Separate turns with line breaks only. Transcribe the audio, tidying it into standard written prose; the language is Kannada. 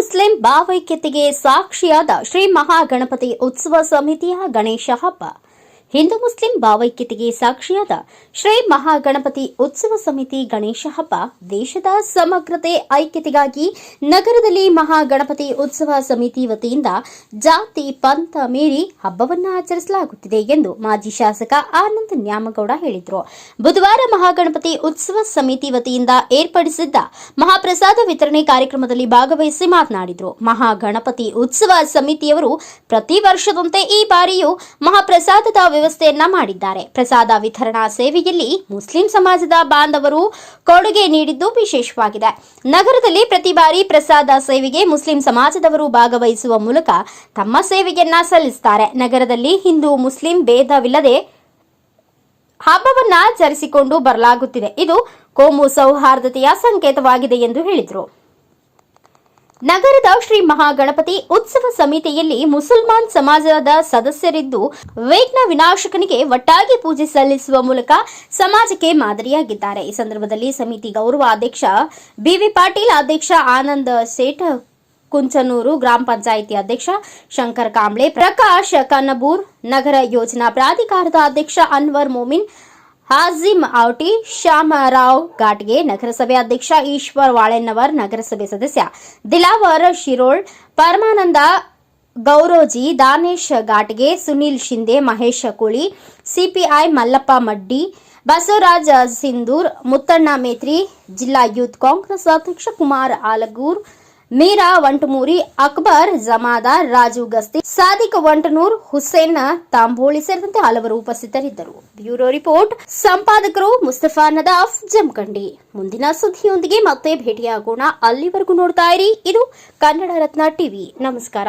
ಮುಸ್ಲಿಂ ಭಾವೈಕ್ಯತೆಗೆ ಸಾಕ್ಷಿಯಾದ ಶ್ರೀ ಮಹಾಗಣಪತಿ ಉತ್ಸವ ಸಮಿತಿಯ ಗಣೇಶ ಹಬ್ಬ. ಹಿಂದೂ ಮುಸ್ಲಿಂ ಭಾವೈಕ್ಯತೆಗೆ ಸಾಕ್ಷಿಯಾದ ಶ್ರೀ ಮಹಾಗಣಪತಿ ಉತ್ಸವ ಸಮಿತಿ ಗಣೇಶ ಹಬ್ಬ ದೇಶದ ಸಮಗ್ರತೆ ಐಕ್ಯತೆಗಾಗಿ ನಗರದಲ್ಲಿ ಮಹಾಗಣಪತಿ ಉತ್ಸವ ಸಮಿತಿ ವತಿಯಿಂದ ಜಾತಿ ಪಂಥ ಮೀರಿ ಹಬ್ಬವನ್ನು ಆಚರಿಸಲಾಗುತ್ತಿದೆ ಎಂದು ಮಾಜಿ ಶಾಸಕ ಆನಂದ್ ನ್ಯಾಮಗೌಡ ಹೇಳಿದರು. ಬುಧವಾರ ಮಹಾಗಣಪತಿ ಉತ್ಸವ ಸಮಿತಿ ವತಿಯಿಂದ ಏರ್ಪಡಿಸಿದ್ದ ಮಹಾಪ್ರಸಾದ ವಿತರಣೆ ಕಾರ್ಯಕ್ರಮದಲ್ಲಿ ಭಾಗವಹಿಸಿ ಮಾತನಾಡಿದರು. ಮಹಾಗಣಪತಿ ಉತ್ಸವ ಸಮಿತಿಯವರು ಪ್ರತಿ ವರ್ಷದಂತೆ ಈ ಬಾರಿಯೂ ಮಹಾಪ್ರಸಾದದ ವ್ಯವಸ್ಥೆಯನ್ನ ಮಾಡಿದ್ದಾರೆ. ಪ್ರಸಾದ ವಿತರಣಾ ಸೇವೆಯಲ್ಲಿ ಮುಸ್ಲಿಂ ಸಮಾಜದ ಬಾಂಧವರು ಕೊಡುಗೆ ನೀಡಿದ್ದು ವಿಶೇಷವಾಗಿದೆ. ನಗರದಲ್ಲಿ ಪ್ರತಿ ಬಾರಿ ಪ್ರಸಾದ ಸೇವೆಗೆ ಮುಸ್ಲಿಂ ಸಮಾಜದವರು ಭಾಗವಹಿಸುವ ಮೂಲಕ ತಮ್ಮ ಸೇವೆಯನ್ನ ಸಲ್ಲಿಸುತ್ತಾರೆ. ನಗರದಲ್ಲಿ ಹಿಂದೂ ಮುಸ್ಲಿಂ ಭೇದವಿಲ್ಲದೆ ಹಬ್ಬವನ್ನ ಆಚರಿಸಿಕೊಂಡು ಬರಲಾಗುತ್ತಿದೆ. ಇದು ಕೋಮು ಸೌಹಾರ್ದತೆಯ ಸಂಕೇತವಾಗಿದೆ ಎಂದು ಹೇಳಿದರು. ನಗರದ ಶ್ರೀ ಮಹಾಗಣಪತಿ ಉತ್ಸವ ಸಮಿತಿಯಲ್ಲಿ ಮುಸಲ್ಮಾನ್ ಸಮಾಜದ ಸದಸ್ಯರಿದ್ದು ವಿಘ್ನ ವಿನಾಶಕನಿಗೆ ಒಟ್ಟಾಗಿ ಪೂಜೆ ಸಲ್ಲಿಸುವ ಮೂಲಕ ಸಮಾಜಕ್ಕೆ ಮಾದರಿಯಾಗಿದ್ದಾರೆ. ಈ ಸಂದರ್ಭದಲ್ಲಿ ಸಮಿತಿ ಗೌರವ ಅಧ್ಯಕ್ಷ ಬಿವಿ ಪಾಟೀಲ್, ಅಧ್ಯಕ್ಷ ಆನಂದ್ ಸೇಠ್ ಕುಂಚನೂರು, ಗ್ರಾಮ ಪಂಚಾಯಿತಿ ಅಧ್ಯಕ್ಷ ಶಂಕರ್ ಕಾಂಬ್ಳೆ, ಪ್ರಕಾಶ್ ಕನ್ನಬೂರ್, ನಗರ ಯೋಜನಾ ಪ್ರಾಧಿಕಾರದ ಅಧ್ಯಕ್ಷ ಅನ್ವರ್ ಮೊಮಿನ್, ಹಾಜಿಮ್ ಔಟಿ, ಶ್ಯಾಮರಾವ್ ಘಾಟ್ಗೆ, ನಗರಸಭೆ ಅಧ್ಯಕ್ಷ ಈಶ್ವರ್ ವಾಳೆನ್ನವರ್, ನಗರಸಭೆ ಸದಸ್ಯ ದಿಲಾವರ್ ಶಿರೋಳ್, ಪರಮಾನಂದ ಗೌರೋಜಿ, ದಾನೇಶ್ ಘಾಟ್ಗೆ, ಸುನೀಲ್ ಶಿಂದೆ, ಮಹೇಶ್ ಕುಳಿ, ಸಿಪಿಐ ಮಲ್ಲಪ್ಪ ಮಡ್ಡಿ, ಬಸವರಾಜ್ ಸಿಂಧೂರ್, ಮುತ್ತಣ್ಣ ಮೇತ್ರಿ, ಜಿಲ್ಲಾ ಯೂತ್ ಕಾಂಗ್ರೆಸ್ ಅಧ್ಯಕ್ಷ ಕುಮಾರ್ ಆಲಗೂರ್, ಮೀರಾ ವಂಟಮೂರಿ, ಅಕ್ಬರ್ ಜಮಾದಾರ್, ರಾಜು ಗಸ್ತಿ, ಸಾದಿಕ್ ವಂಟನೂರ್, ಹುಸೇನ್ ತಾಂಬೋಳಿ ಸೇರಿದಂತೆ ಹಲವರು ಉಪಸ್ಥಿತರಿದ್ದರು. ಬ್ಯೂರೋ ರಿಪೋರ್ಟ್ ಸಂಪಾದಕರು ಮುಸ್ತಫಾ ನದಾಫ್, ಜಮಖಂಡಿ. ಮುಂದಿನ ಸುದ್ದಿಯೊಂದಿಗೆ ಮತ್ತೆ ಭೇಟಿಯಾಗೋಣ. ಅಲ್ಲಿವರೆಗೂ ನೋಡ್ತಾ ಇರಿ ಇದು ಕನ್ನಡ ರತ್ನ ಟಿವಿ. ನಮಸ್ಕಾರ.